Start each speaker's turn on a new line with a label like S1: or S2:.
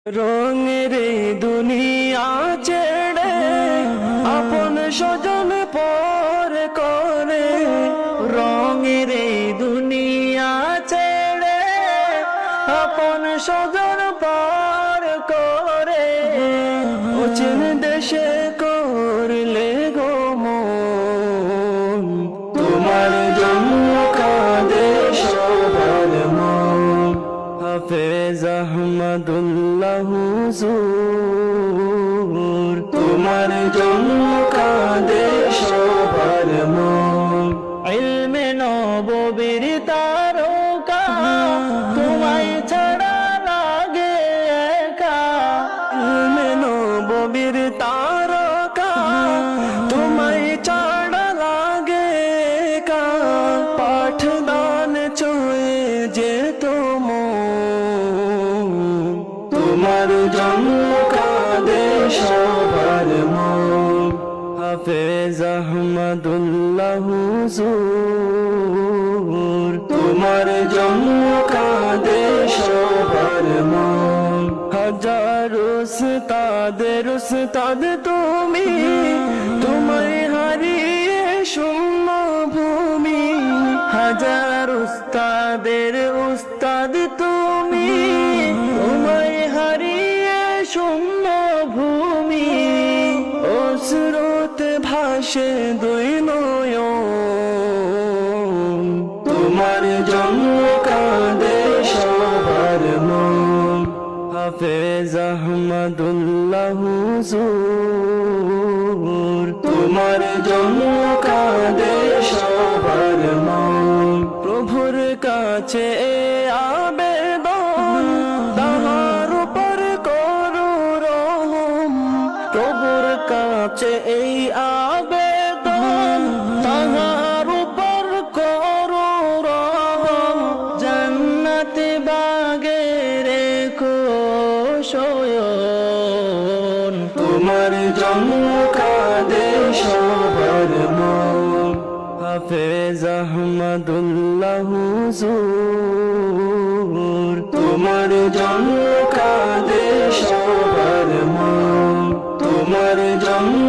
S1: রঙের দুনিয়া ছেড়ে আপন স্বজন পর করে, রঙের দুনিয়া ছেড়ে আপন স্বজন পর করে, অচিন দেশে করলে গো মন, তোমার জন্য কাঁদে সবার মন। হাফেজ আহমদুল্লাহ হুজুর, তোমার জন্য কাঁদে সবার মন। ইলমে নববীর তারকা, তোমায় ছাড়া লাগে একা। ইলমে নববীর তারকা, তোমায় ছাড়া লাগে একা। পাঠদান ছুঁয়ে যেত মন, তোমার জন্য কাঁদে সবার মন। হাফেজ আহমদুল্লাহ হুজুর, তোমার জন্য কাঁদে সবার মন। হাজার উস্তাদের উস্তাদ তুমি, তোমায় হারিয়ে শূন্য ভূমি। হাজার উস্তাদের উস্তাদ তুমি, তোমায় হারিয়ে শূন্য ভূমি। অশ্রুতে ভাসে দুই নয়ন, তোমার জন্য কাঁদে সবার মন। হাফেজ আহমদুল্লাহ হুজুর, তোমার জন্য কাঁদে সবার মন। প্রভুর কাছে আবেদন, তাহার উপর করু রহম। প্রভুর কাছে এই আবেদন, তাহার উপর করু রহম। জান্নাতে বাগে রেখো শয়ন, তোমার জন্য কাঁদে সবার মন। হাফেজ আহমদুল্লাহ হুজুর, তোমার জন্য কাঁদে সবার মন। তোমার জন্য